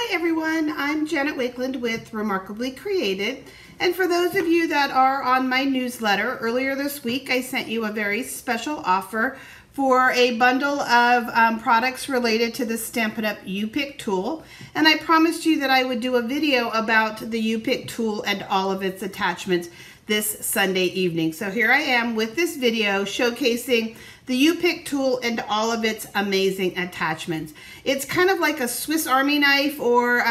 Hi everyone, I'm Janet Wakeland with Remarkably Created, and for those of you that are on my newsletter, earlier this week I sent you a very special offer for a bundle of products related to the Stampin' Up! U-Pick tool, and I promised you that I would do a video about the U-Pick tool and all of its attachments this Sunday evening. So here I am with this video showcasing the U-Pick tool and all of its amazing attachments. It's kind of like a Swiss Army knife, or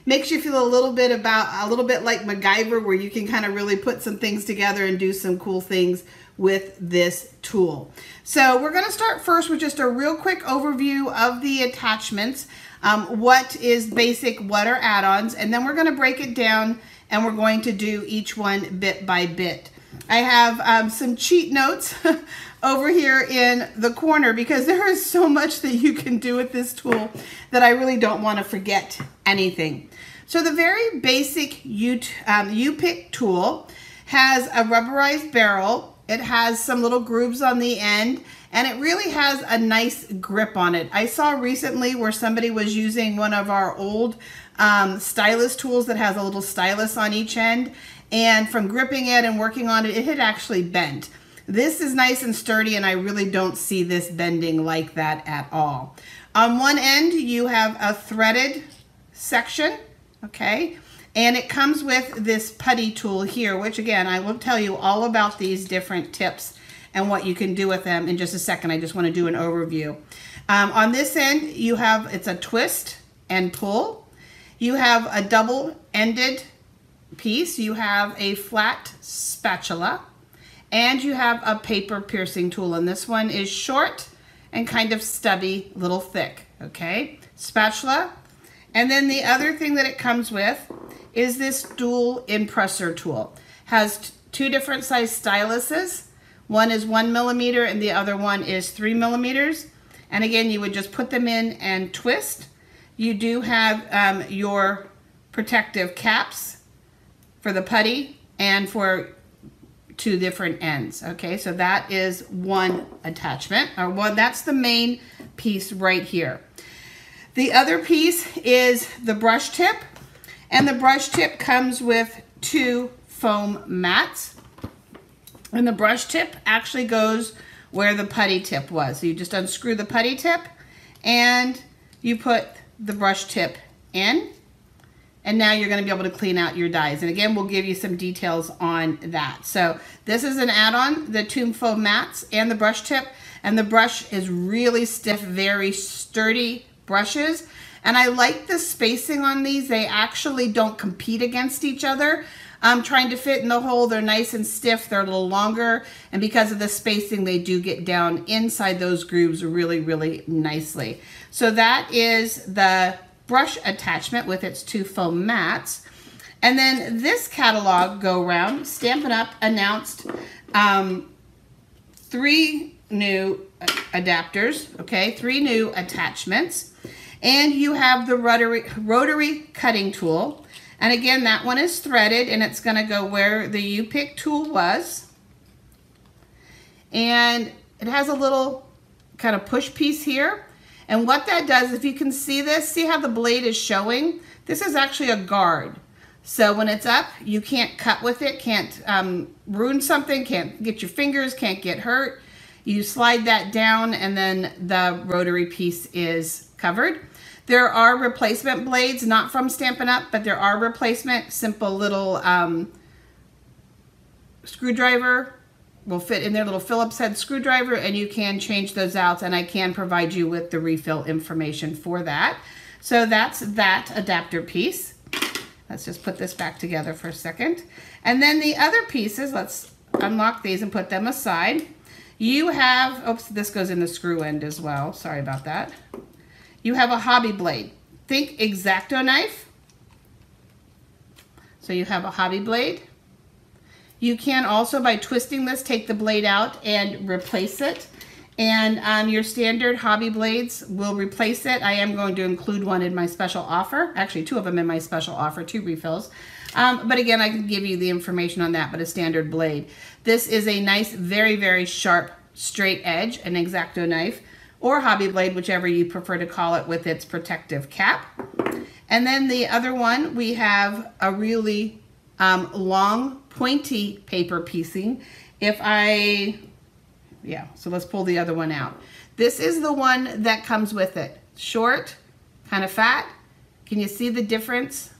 makes you feel a little bit like MacGyver, where you can kind of really put some things together and do some cool things with this tool. So we're going to start first with just a real quick overview of the attachments. What is basic, what are add-ons, and then we're going to break it down and we're going to do each one bit by bit. I have some cheat notes over here in the corner because there is so much that you can do with this tool that I really don't want to forget anything. So the very basic U-Pick tool has a rubberized barrel. It has some little grooves on the end, and it really has a nice grip on it. I saw recently where somebody was using one of our old stylus tools that has a little stylus on each end, and from gripping it and working on it, it had actually bent. This is nice and sturdy, and I really don't see this bending like that at all. On one end, you have a threaded section, okay? And it comes with this putty tool here, which again, I will tell you all about these different tips and what you can do with them in just a second. I just want to do an overview. On this end, you have, it's a twist and pull. You have a double-ended piece. You have a flat spatula, and you have a paper piercing tool. And this one is short and kind of stubby, little thick, okay? Spatula. And then the other thing that it comes with is this dual impressor tool. Has two different size styluses. One is 1 millimeter and the other one is 3 millimeters. And again, you would just put them in and twist. You do have your protective caps for the putty and for two different ends. Okay, so that is one attachment, or one, that's the main piece right here. The other piece is the brush tip, and the brush tip comes with two foam mats, and the brush tip actually goes where the putty tip was. So you just unscrew the putty tip and you put the brush tip in, and now you're going to be able to clean out your dies. And again, we'll give you some details on that. So this is an add-on, the two foam mats and the brush tip, and the brush is really stiff, very sturdy brushes. And I like the spacing on these. They actually don't compete against each other. Trying to fit in the hole, they're nice and stiff, they're a little longer, and because of the spacing, they do get down inside those grooves really, really nicely. So that is the brush attachment with its two foam mats. And then this catalog go round, Stampin' Up! Announced 3 new adapters, okay, 3 new attachments. And you have the rotary cutting tool. And again, that one is threaded, and it's going to go where the U-Pick tool was. And it has a little kind of push piece here. And what that does, if you can see this, see how the blade is showing? This is actually a guard. So when it's up, you can't cut with it, can't ruin something, can't get your fingers, can't get hurt. You slide that down, and then the rotary piece is covered. There are replacement blades, not from Stampin' Up, but there are replacement simple little screwdriver will fit in there, little Phillips head screwdriver, and you can change those out, and I can provide you with the refill information for that. So that's that adapter piece. Let's just put this back together for a second. And then the other pieces, let's unlock these and put them aside. You have, oops, this goes in the screw end as well. Sorry about that. You have a hobby blade. Think X-Acto knife. So you have a hobby blade. You can also, by twisting this, take the blade out and replace it. And your standard hobby blades will replace it. I am going to include one in my special offer. Actually, 2 of them in my special offer, 2 refills. But again, I can give you the information on that, but a standard blade. This is a nice, very, very sharp, straight edge, an X-Acto knife, or hobby blade, whichever you prefer to call it, with its protective cap. And then the other one, we have a really long pointy paper piecing. So let's pull the other one out. This is the one that comes with it. Short, kind of fat. Can you see the difference?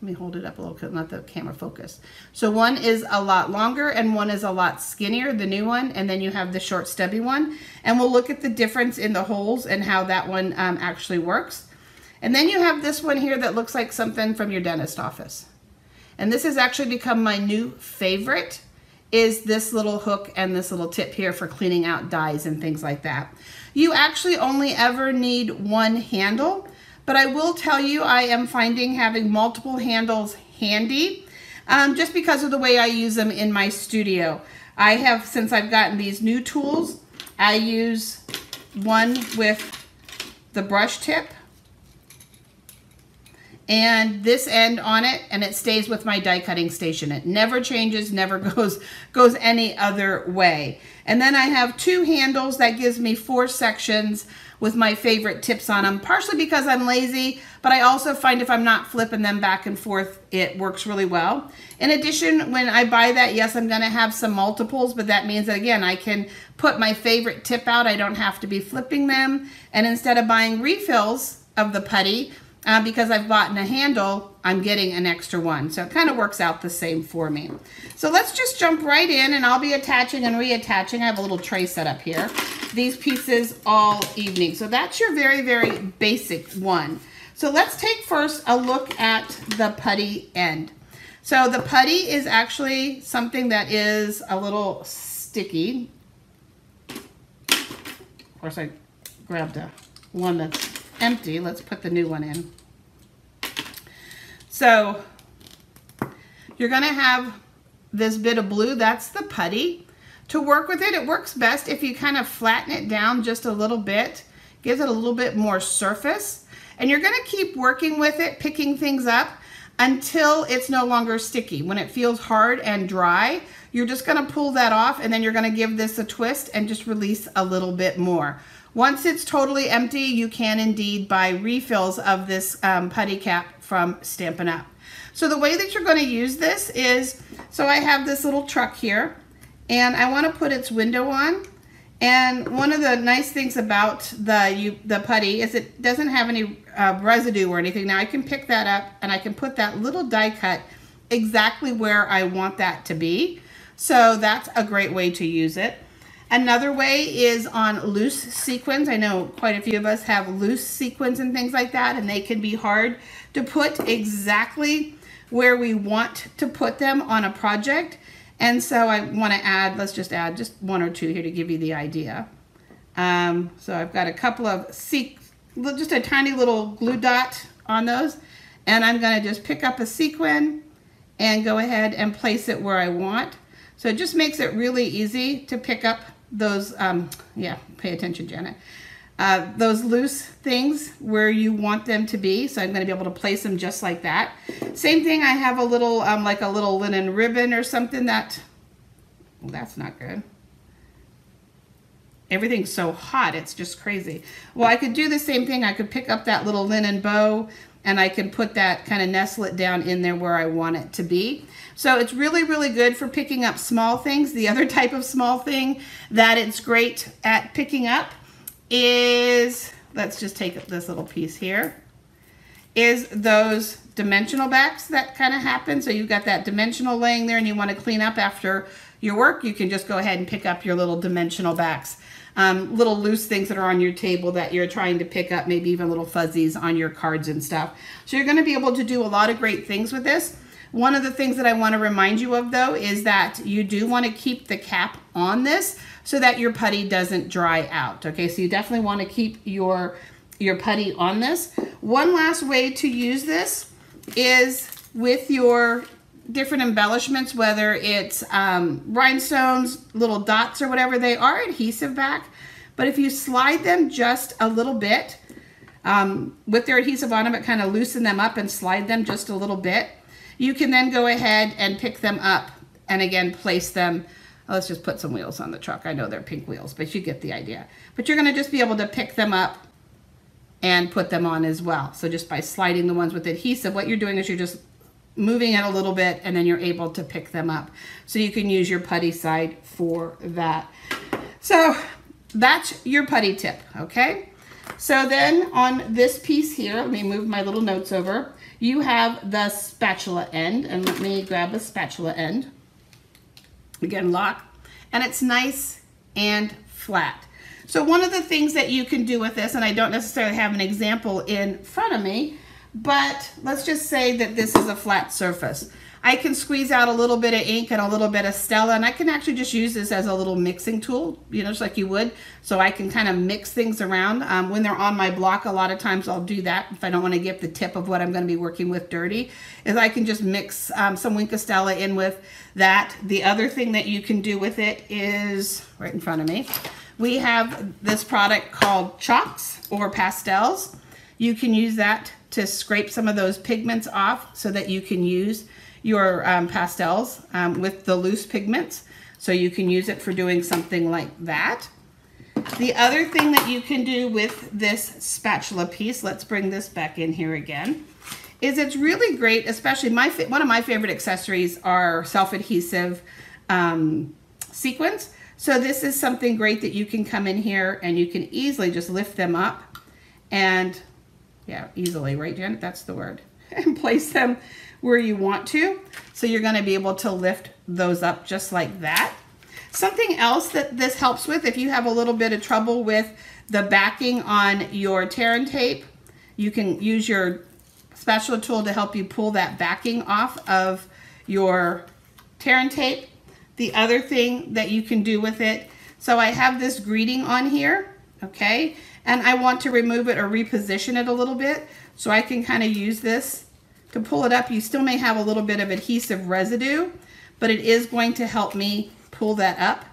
Let me hold it up a little bit, let the camera focus. So one is a lot longer and one is a lot skinnier, the new one, and then you have the short stubby one. And we'll look at the difference in the holes and how that one actually works. And then you have this one here that looks like something from your dentist office. And this has actually become my new favorite, is this little hook and this little tip here for cleaning out dies and things like that. You actually only ever need one handle, but I will tell you I am finding having multiple handles handy just because of the way I use them in my studio. Since I've gotten these new tools, I use one with the brush tip and this end on it, and it stays with my die cutting station. It never changes, never goes any other way. And then I have two handles that gives me 4 sections with my favorite tips on them, partially because I'm lazy, but I also find if I'm not flipping them back and forth, it works really well. In addition, when I buy that, yes, I'm gonna have some multiples, but that means that, again, I can put my favorite tip out. I don't have to be flipping them. And instead of buying refills of the putty, because I've bought a handle, I'm getting an extra one. So it kind of works out the same for me. So let's just jump right in, and I'll be attaching and reattaching. I have a little tray set up here. These pieces all evening. So that's your very, very basic one. So let's take first a look at the putty end. So the putty is actually something that is a little sticky. Of course, I grabbed one that's empty. Let's put the new one in. So you're going to have this bit of blue, that's the putty. To work with it, it works best if you kind of flatten it down just a little bit, gives it a little bit more surface, and you're going to keep working with it, picking things up until it's no longer sticky. When it feels hard and dry, you're just going to pull that off, and then you're going to give this a twist and just release a little bit more. Once it's totally empty, you can indeed buy refills of this putty cap from Stampin' Up. So the way that you're going to use this is, so I have this little truck here, and I want to put its window on. And one of the nice things about the putty is it doesn't have any residue or anything. Now I can pick that up and I can put that little die cut exactly where I want that to be. So that's a great way to use it. Another way is on loose sequins. I know quite a few of us have loose sequins and things like that, and they can be hard to put exactly where we want to put them on a project. And so I want to add, let's just add just 1 or 2 here to give you the idea. So I've got a couple of, just a tiny little glue dot on those. And I'm going to just pick up a sequin and go ahead and place it where I want. So it just makes it really easy to pick up those, yeah, pay attention, Janet. Those loose things where you want them to be. So I'm going to be able to place them just like that. Same thing, I have a little, like a little linen ribbon or something that, well, that's not good. Everything's so hot, it's just crazy. Well, I could do the same thing. I could pick up that little linen bow and I can put that, kind of nestle it down in there where I want it to be. So it's really, really good for picking up small things. The other type of small thing that it's great at picking up is, let's just take this little piece here, is those dimensional backs that kind of happen. So you've got that dimensional laying there and you want to clean up after your work, you can just go ahead and pick up your little dimensional backs. Little loose things that are on your table that you're trying to pick up, maybe even little fuzzies on your cards and stuff. So you're going to be able to do a lot of great things with this. One of the things that I want to remind you of, though, is that you do want to keep the cap on this so that your putty doesn't dry out. Okay, so you definitely want to keep your putty on this. One last way to use this is with your different embellishments, whether it's rhinestones, little dots, or whatever. They are adhesive back, but if you slide them just a little bit with their adhesive on them, it kind of loosen them up and slide them just a little bit. You can then go ahead and pick them up and again place them. Let's just put some wheels on the truck. I know they're pink wheels, but you get the idea. But you're going to just be able to pick them up and put them on as well. So just by sliding the ones with adhesive, what you're doing is you're just moving it a little bit and then you're able to pick them up. So you can use your putty side for that. So that's your putty tip, okay? So then on this piece here, let me move my little notes over. You have the spatula end, and let me grab the spatula end. Again, lock, and it's nice and flat. So one of the things that you can do with this, and I don't necessarily have an example in front of me, but let's just say that this is a flat surface. I can squeeze out a little bit of ink and a little bit of Stella, and I can actually just use this as a little mixing tool, you know, just like you would. So I can kind of mix things around. When they're on my block, a lot of times I'll do that if I don't want to get the tip of what I'm going to be working with dirty, is I can just mix some Wink of Stella in with that. The other thing that you can do with it is right in front of me. We have this product called chalks or pastels. You can use that to scrape some of those pigments off so that you can use your pastels with the loose pigments. So you can use it for doing something like that. The other thing that you can do with this spatula piece, let's bring this back in here again, is it's really great, especially one of my favorite accessories are self-adhesive sequins. So this is something great that you can come in here and you can easily just lift them up and, yeah, easily, right, Janet? That's the word. And place them where you want to. So you're going to be able to lift those up just like that. Something else that this helps with, if you have a little bit of trouble with the backing on your tear and tape, you can use your spatula tool to help you pull that backing off of your tear and tape. The other thing that you can do with it, so I have this greeting on here, okay, and I want to remove it or reposition it a little bit, so I can kind of use this to pull it up. You still may have a little bit of adhesive residue, but it is going to help me pull that up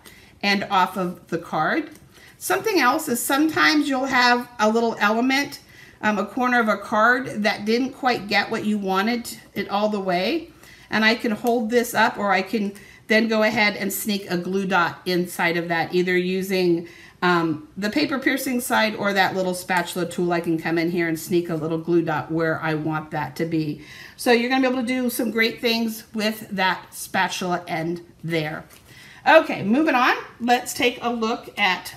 and off of the card. Something else is sometimes you'll have a little element, a corner of a card that didn't quite get what you wanted it all the way, and I can hold this up, or I can then go ahead and sneak a glue dot inside of that, either using the paper piercing side or that little spatula tool. I can come in here and sneak a little glue dot where I want that to be. So you're going to be able to do some great things with that spatula end there. Okay, moving on, let's take a look at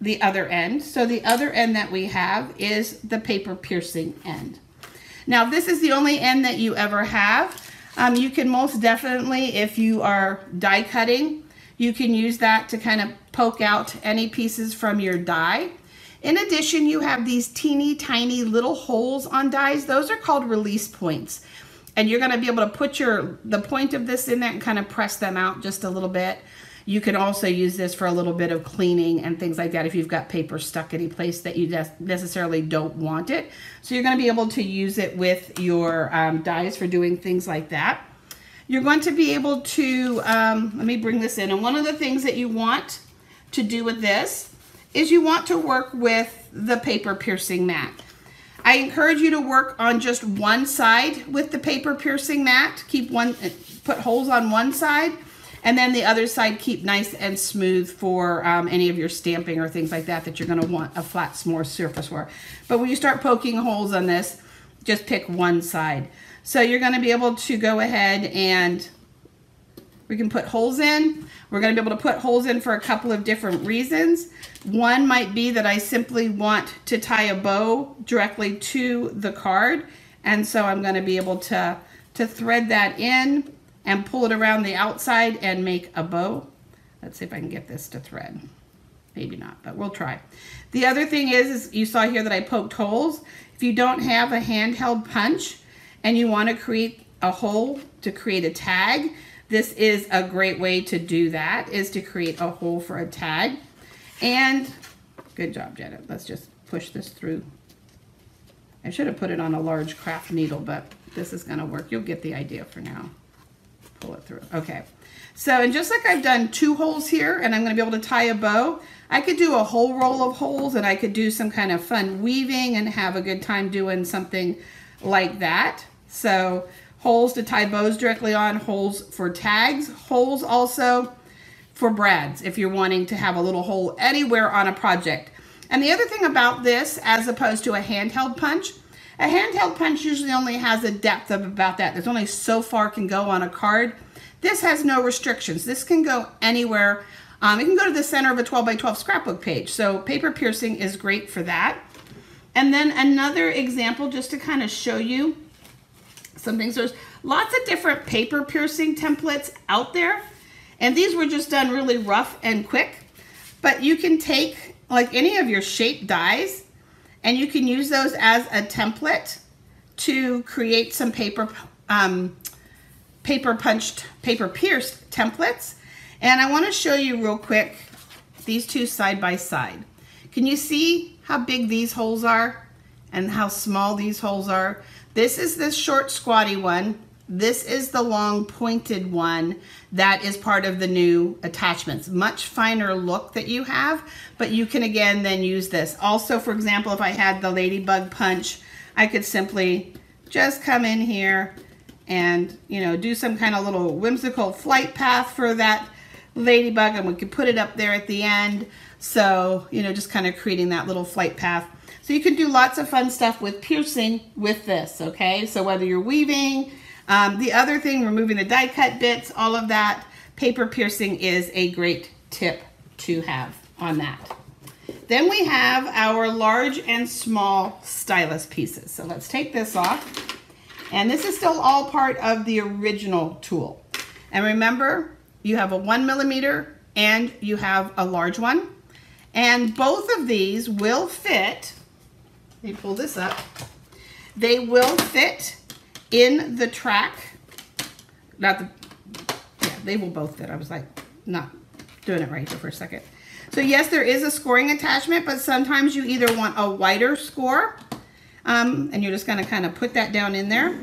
the other end. So the other end that we have is the paper piercing end. Now this is the only end that you ever have. You can most definitely, if you are die cutting, you can use that to kind of poke out any pieces from your die. In addition, you have these teeny tiny little holes on dies. Those are called release points. And you're going to be able to put the point of this in there and kind of press them out just a little bit. You can also use this for a little bit of cleaning and things like that if you've got paper stuck any place that you necessarily don't want it. So you're going to be able to use it with your dies for doing things like that. You're going to be able to, let me bring this in. And one of the things that you want to do with this is you want to work with the paper piercing mat. I encourage you to work on just one side with the paper piercing mat. Put holes on one side, and then the other side keep nice and smooth for any of your stamping or things like that you're going to want a flat, smooth surface for. But when you start poking holes on this, just pick one side. So you're going to be able to go ahead and we can put holes in. We're going to be able to put holes in for a couple of different reasons. One might be that I simply want to tie a bow directly to the card, and so I'm going to be able to thread that in and pull it around the outside and make a bow. Let's see if I can get this to thread. Maybe not, but we'll try. The other thing is you saw here that I poked holes. If you don't have a handheld punch and you want to create a hole to create a tag, this is a great way to do that, is to create a hole for a tag. And good job, Janet. Let's just push this through. I should have put it on a large craft needle, but this is going to work. You'll get the idea for now. Pull it through. Okay. So, and just like I've done 2 holes here, and I'm going to be able to tie a bow, I could do a whole roll of holes, and I could do some kind of fun weaving and have a good time doing something like that. So, holes to tie bows directly on, holes for tags, holes also for brads if you're wanting to have a little hole anywhere on a project. And the other thing about this, as opposed to a handheld punch usually only has a depth of about that. There's only so far it can go on a card. This has no restrictions. This can go anywhere. It can go to the center of a 12 by 12 scrapbook page. So paper piercing is great for that. And then another example, just to kind of show you some things. There's lots of different paper piercing templates out there. And these were just done really rough and quick. But you can take like any of your shaped dies and you can use those as a template to create some paper pierced templates. And I want to show you real quick these two side by side. Can you see how big these holes are and how small these holes are? This is the short squatty one. This is the long pointed one that is part of the new attachments. Much finer look that you have, but you can again then use this. Also, for example, if I had the ladybug punch, I could simply just come in here and, you know, do some kind of little whimsical flight path for that ladybug, and we could put it up there at the end. So, you know, just kind of creating that little flight path. So you can do lots of fun stuff with piercing with this, okay? So whether you're weaving, the other thing, removing the die cut bits, all of that, paper piercing is a great tip to have on that. Then we have our large and small stylus pieces. So let's take this off. And this is still all part of the original tool. And remember, you have a 1mm and you have a large one. And both of these will fit, let me pull this up, they will fit in the track. Yeah, they will both fit. I was like not doing it right here for a second. So yes, there is a scoring attachment, but sometimes you either want a wider score, and you're just gonna kind of put that down in there.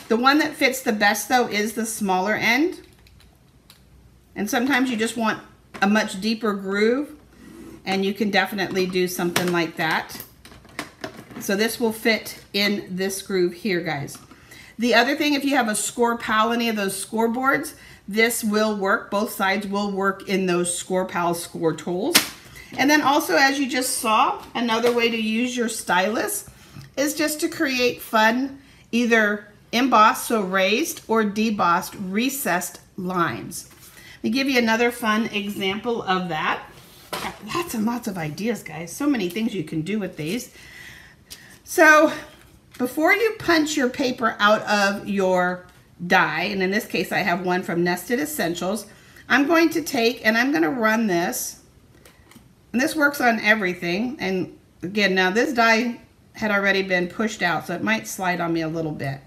The one that fits the best though is the smaller end. And sometimes you just want a much deeper groove, and you can definitely do something like that. So this will fit in this groove here, guys. The other thing, if you have a score pal, any of those scoreboards, this will work. Both sides will work in those score pal score tools. And then also, as you just saw, another way to use your stylus is just to create fun, either embossed, so raised, or debossed, recessed lines. Let me give you another fun example of that. Lots and lots of ideas, guys. So many things you can do with these. So before you punch your paper out of your die, and in this case I have one from Nested Essentials, I'm going to take and I'm going to run this. And this works on everything. And again, now this die had already been pushed out, so it might slide on me a little bit.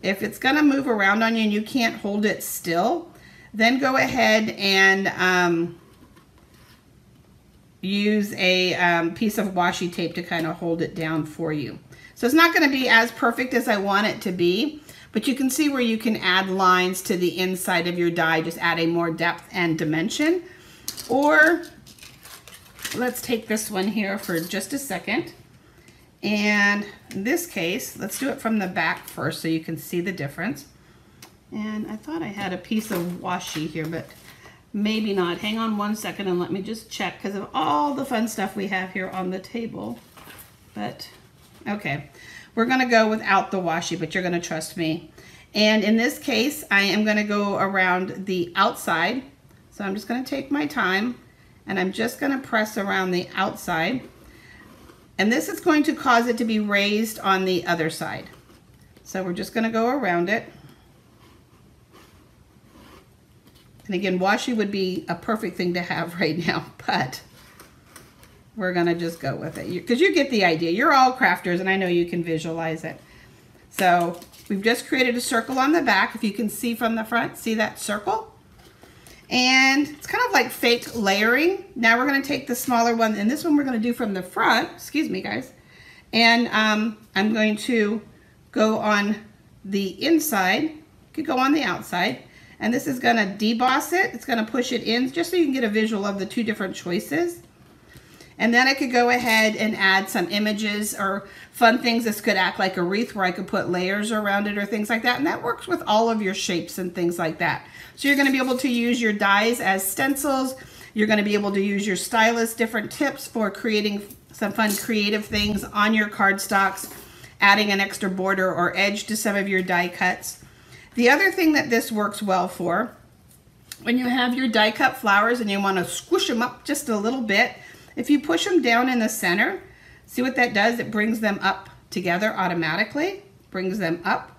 If it's going to move around on you and you can't hold it still, then go ahead and use a piece of washi tape to kind of hold it down for you. So it's not going to be as perfect as I want it to be, but you can see where you can add lines to the inside of your die, just adding more depth and dimension. Or let's take this one here for just a second. And in this case, let's do it from the back first so you can see the difference. And I thought I had a piece of washi here, but maybe not. Hang on one second and let me just check because of all the fun stuff we have here on the table. But okay, we're gonna go without the washi, but you're gonna trust me. And in this case, I am gonna go around the outside. So I'm just gonna take my time and I'm just gonna press around the outside. And this is going to cause it to be raised on the other side. So we're just gonna go around it. And again, washi would be a perfect thing to have right now, but we're gonna just go with it because you get the idea. You're all crafters and I know you can visualize it. So we've just created a circle on the back. If you can see from the front, see that circle? And it's kind of like fake layering. Now we're gonna take the smaller one, and this one we're gonna do from the front, excuse me guys. And I'm going to go on the inside, you could go on the outside. And this is going to deboss it. It's going to push it in just so you can get a visual of the two different choices. And then I could go ahead and add some images or fun things. This could act like a wreath where I could put layers around it or things like that. And that works with all of your shapes and things like that. So you're going to be able to use your dies as stencils. You're going to be able to use your stylus different tips for creating some fun creative things on your cardstocks, adding an extra border or edge to some of your die cuts. The other thing that this works well for, when you have your die cut flowers and you want to squish them up just a little bit, if you push them down in the center, see what that does? It brings them up together automatically, brings them up.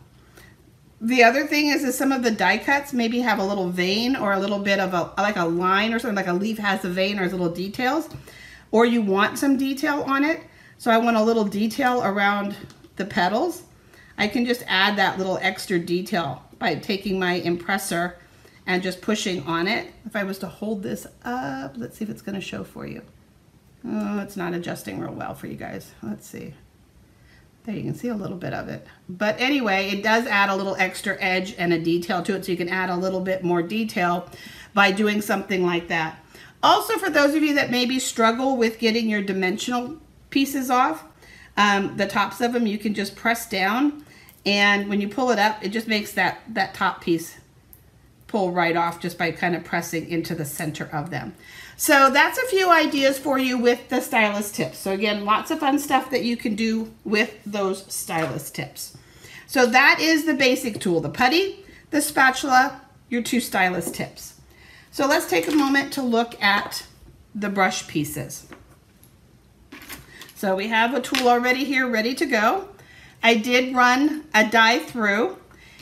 The other thing is some of the die cuts maybe have a little vein or a little bit of like a line or something, like a leaf has a vein or little details, or you want some detail on it. So I want a little detail around the petals. I can just add that little extra detail by taking my impressor and just pushing on it. If I was to hold this up, let's see if it's going to show for you. Oh, it's not adjusting real well for you guys. Let's see. There, you can see a little bit of it. But anyway, it does add a little extra edge and a detail to it, so you can add a little bit more detail by doing something like that. Also, for those of you that maybe struggle with getting your dimensional pieces off, the tops of them, you can just press down, and when you pull it up, it just makes that top piece pull right off just by kind of pressing into the center of them. So that's a few ideas for you with the stylus tips. So again, lots of fun stuff that you can do with those stylus tips. So that is the basic tool, the putty, the spatula, your 2 stylus tips. So let's take a moment to look at the brush pieces. So we have a tool already here ready to go. I did run a die through.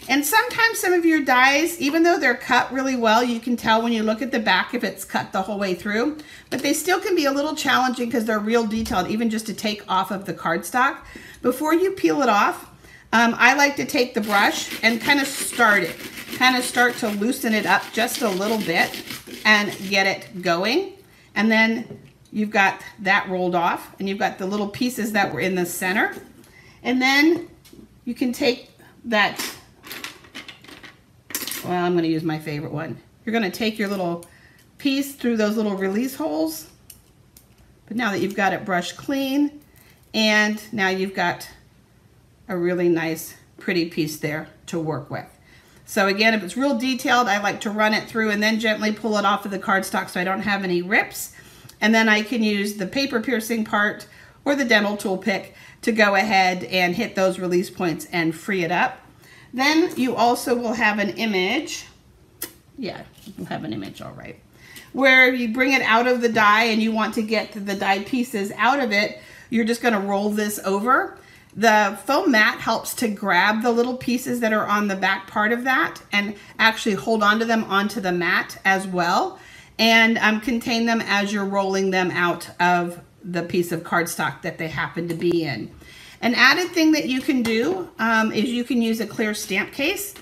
And sometimes some of your dies, even though they're cut really well, you can tell when you look at the back if it's cut the whole way through, but they still can be a little challenging because they're real detailed, even just to take off of the cardstock. Before you peel it off, I like to take the brush and kind of start to loosen it up just a little bit and get it going. And then you've got that rolled off, and you've got the little pieces that were in the center. And then you can take that, well, I'm going to use my favorite one. You're going to take your little piece through those little release holes. But now that you've got it brushed clean, and now you've got a really nice, pretty piece there to work with. So again, if it's real detailed, I like to run it through and then gently pull it off of the cardstock so I don't have any rips. And then I can use the paper piercing part or the dental tool pick to go ahead and hit those release points and free it up. Then you also will have an image, yeah, you'll have an image, all right, where you bring it out of the die and you want to get the die pieces out of it. You're just going to roll this over. The foam mat helps to grab the little pieces that are on the back part of that and actually hold onto them onto the mat as well, and contain them as you're rolling them out of the piece of cardstock that they happen to be in. An added thing that you can do is you can use a clear stamp case,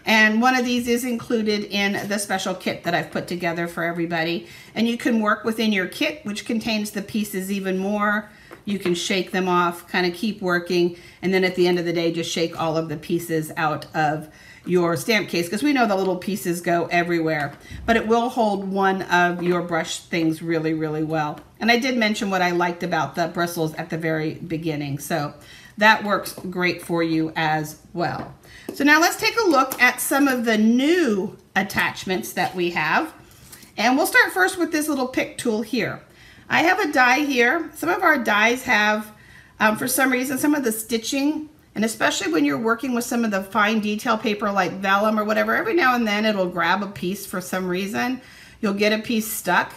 and one of these is included in the special kit that I've put together for everybody. And you can work within your kit, which contains the pieces even more. You can shake them off, kind of keep working, and then at the end of the day, just shake all of the pieces out of your stamp case, because we know the little pieces go everywhere, but it will hold one of your brush things really, really well. And I did mention what I liked about the bristles at the very beginning, so that works great for you as well. So now let's take a look at some of the new attachments that we have, and we'll start first with this little pick tool here. I have a die here. Some of our dies have, for some reason, some of the stitching, and especially when you're working with some of the fine detail paper like vellum or whatever, every now and then it'll grab a piece for some reason. You'll get a piece stuck.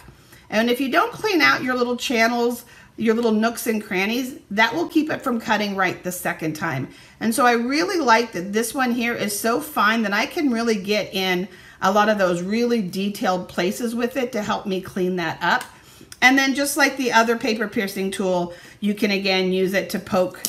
And if you don't clean out your little channels, your little nooks and crannies, that will keep it from cutting right the second time. And so I really like that this one here is so fine that I can really get in a lot of those really detailed places with it to help me clean that up. And then just like the other paper piercing tool, you can again use it to poke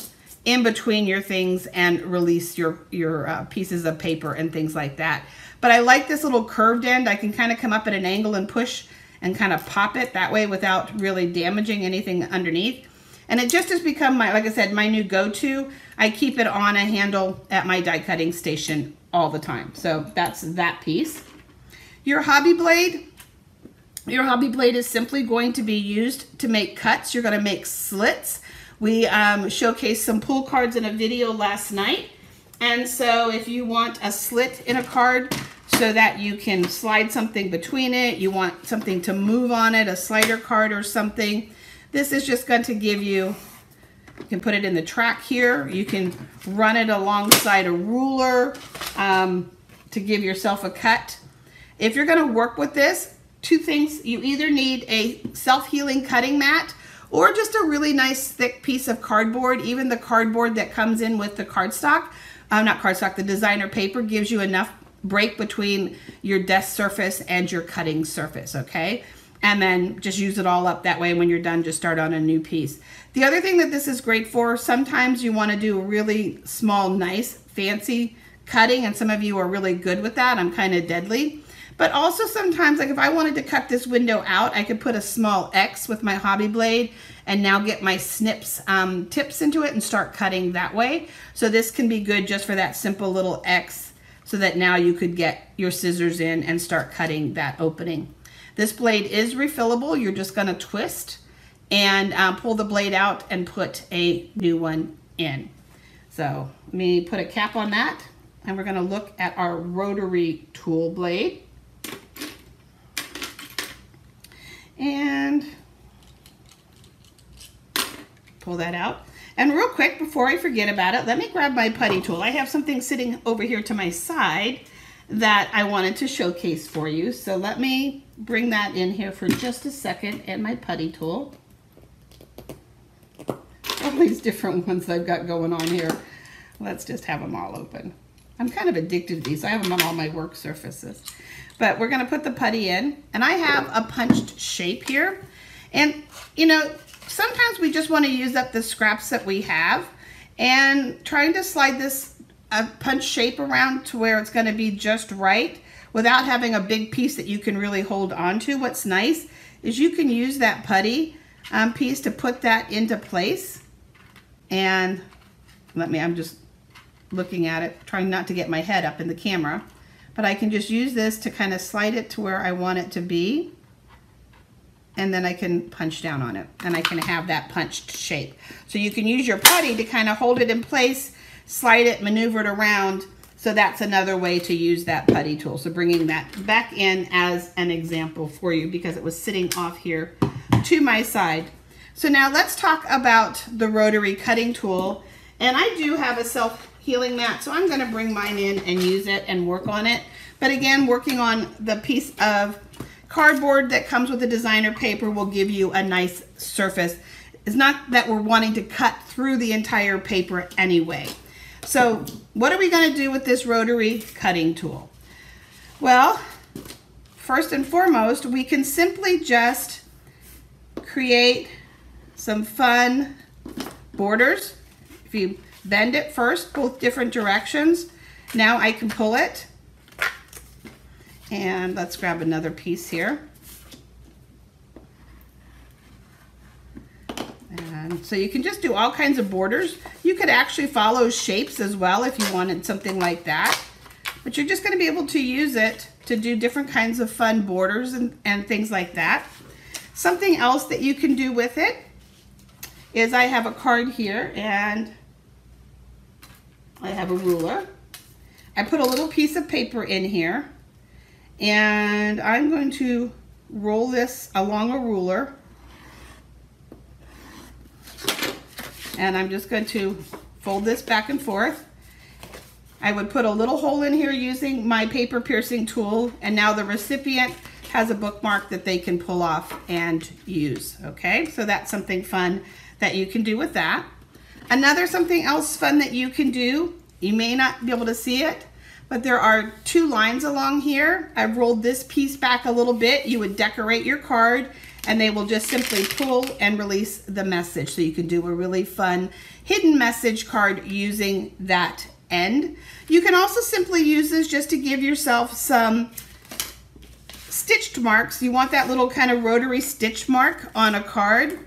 in between your things and release your pieces of paper and things like that. But I like this little curved end. I can kind of come up at an angle and push and kind of pop it that way without really damaging anything underneath. And it just has become my, like I said, my new go-to. I keep it on a handle at my die cutting station all the time. So that's that piece. Your hobby blade. Your hobby blade is simply going to be used to make cuts. You're going to make slits. We showcased some pull cards in a video last night. And so if you want a slit in a card so that you can slide something between it. You want something to move on it, a slider card or something. This is just going to give you, you can put it in the track here. You can run it alongside a ruler to give yourself a cut. If you're going to work with this, two things, you either need a self-healing cutting mat or just a really nice thick piece of cardboard. Even the cardboard that comes in with the cardstock, not cardstock, the designer paper gives you enough break between your desk surface and your cutting surface, okay? And then just use it all up that way. When you're done, just start on a new piece. The other thing that this is great for, sometimes you want to do a really small, nice, fancy cutting, and some of you are really good with that. I'm kind of deadly. But also sometimes, like if I wanted to cut this window out, I could put a small X with my hobby blade and now get my snips tips into it and start cutting that way. So this can be good just for that simple little X, so that now you could get your scissors in and start cutting that opening. This blade is refillable. You're just going to twist and pull the blade out and put a new one in. So let me put a cap on that, and we're going to look at our rotary tool blade. And pull that out. And real quick, before I forget about it, let me grab my putty tool. I have something sitting over here to my side that I wanted to showcase for you. So let me bring that in here for just a second, and my putty tool. All these different ones I've got going on here. Let's just have them all open. I'm kind of addicted to these. I have them on all my work surfaces. But we're going to put the putty in, and I have a punched shape here. And you know, sometimes we just want to use up the scraps that we have, and trying to slide this punch shape around to where it's going to be just right without having a big piece that you can really hold on to. What's nice is you can use that putty piece to put that into place. And I'm just looking at it, trying not to get my head up in the camera, but I can just use this to kind of slide it to where I want it to be. And then I can punch down on it, and I can have that punched shape. So you can use your putty to kind of hold it in place, slide it, maneuver it around. So that's another way to use that putty tool. So bringing that back in as an example for you, because it was sitting off here to my side. So now let's talk about the rotary cutting tool. And I do have a self-healing mat, so I'm going to bring mine in and use it and work on it. But again, working on the piece of cardboard that comes with the designer paper will give you a nice surface. It's not that we're wanting to cut through the entire paper anyway. So what are we going to do with this rotary cutting tool? Well, first and foremost, we can simply just create some fun borders. If you bend it first, both different directions, now I can pull it. And let's grab another piece here. And so you can just do all kinds of borders. You could actually follow shapes as well if you wanted something like that. But you're just going to be able to use it to do different kinds of fun borders and things like that. Something else that you can do with it is I have a card here, and I have a ruler. I put a little piece of paper in here, and I'm going to roll this along a ruler, and I'm just going to fold this back and forth. I would put a little hole in here using my paper piercing tool, and now the recipient has a bookmark that they can pull off and use. Okay, so that's something fun that you can do with that. Another something else fun that you can do, you may not be able to see it, but there are two lines along here. I've rolled this piece back a little bit. You would decorate your card, and they will just simply pull and release the message. So you can do a really fun hidden message card using that end. You can also simply use this just to give yourself some stitched marks. You want that little kind of rotary stitch mark on a card.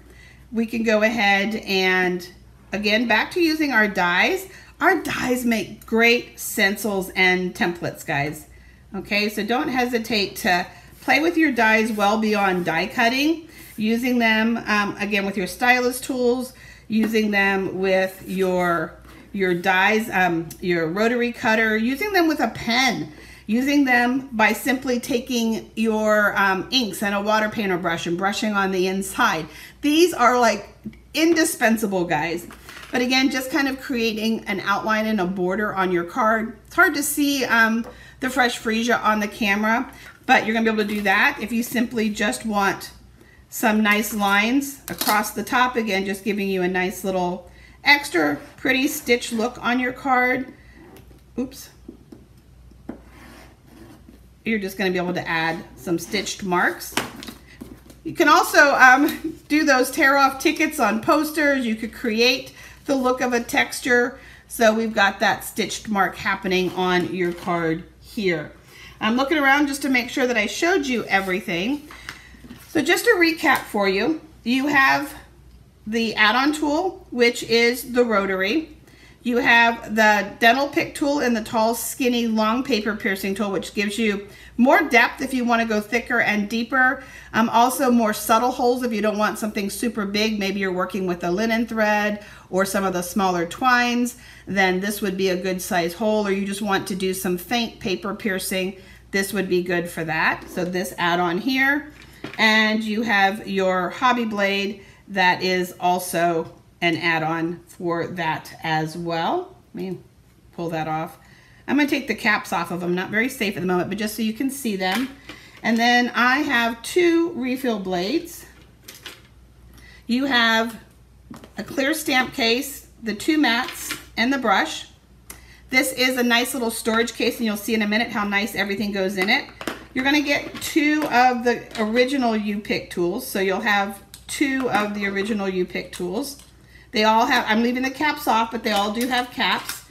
We can go ahead and, again, back to using our dies. Our dies make great stencils and templates, guys. Okay, so don't hesitate to play with your dies well beyond die cutting, using them, again, with your stylus tools, using them with your dies, your rotary cutter, using them with a pen. using them by simply taking your inks and a water painter brush and brushing on the inside. These are like indispensable, guys. But again, just kind of creating an outline and a border on your card. It's hard to see the fresh freesia on the camera, but you're gonna be able to do that if you simply just want some nice lines across the top. Again, just giving you a nice little extra pretty stitch look on your card. Oops. You're just going to be able to add some stitched marks. You can also do those tear off tickets on posters. You could create the look of a texture. So we've got that stitched mark happening on your card here. I'm looking around just to make sure that I showed you everything. So just to recap for you, you have the add-on tool, which is the Rotary. You have the dental pick tool and the tall, skinny, long paper piercing tool, which gives you more depth if you want to go thicker and deeper. Also more subtle holes if you don't want something super big. Maybe you're working with a linen thread or some of the smaller twines, then this would be a good size hole. Or you just want to do some faint paper piercing, this would be good for that. So this add-on here. And you have your hobby blade that is also an add-on for that as well. Let me pull that off. I'm going to take the caps off of them, not very safe at the moment, but just so you can see them. And then I have 2 refill blades. You have a clear stamp case, the 2 mats, and the brush. This is a nice little storage case, and you'll see in a minute how nice everything goes in it. You're going to get 2 of the original U-Pick tools, so you'll have 2 of the original U-Pick tools. They all have, I'm leaving the caps off, but they all do have caps,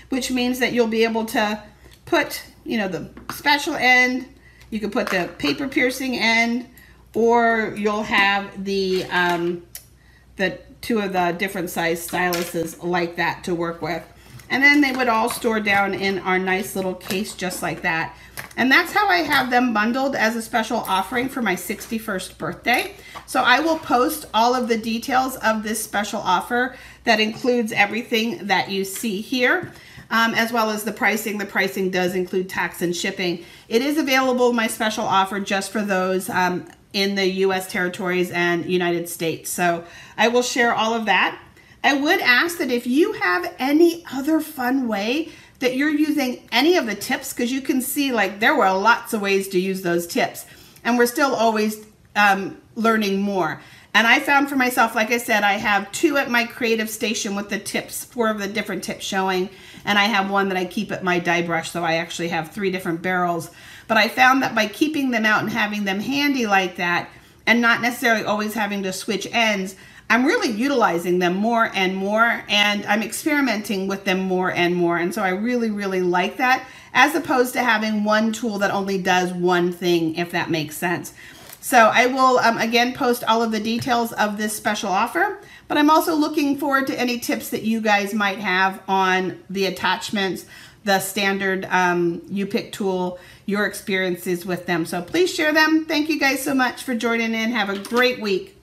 which means that you'll be able to put, you know, the special end, you can put the paper piercing end, or you'll have the 2 of the different size styluses like that to work with. And then they would all store down in our nice little case just like that. And that's how I have them bundled as a special offering for my 61st birthday. So I will post all of the details of this special offer that includes everything that you see here, as well as the pricing. The pricing does include tax and shipping. It is available, my special offer, just for those in the U.S. territories and United States. So I will share all of that. I would ask that if you have any other fun way that you're using any of the tips, because you can see like there were lots of ways to use those tips, and we're still always learning more. And I found for myself, like I said, I have 2 at my creative station with the tips, 4 of the different tips showing, and I have 1 that I keep at my die brush, so I actually have 3 different barrels. But I found that by keeping them out and having them handy like that, and not necessarily always having to switch ends, I'm really utilizing them more and more, and I'm experimenting with them more and more. And so I really, really like that, as opposed to having 1 tool that only does 1 thing, if that makes sense. So I will, again, post all of the details of this special offer, but I'm also looking forward to any tips that you guys might have on the attachments, the standard U-Pick tool, your experiences with them. So please share them. Thank you guys so much for joining in. Have a great week.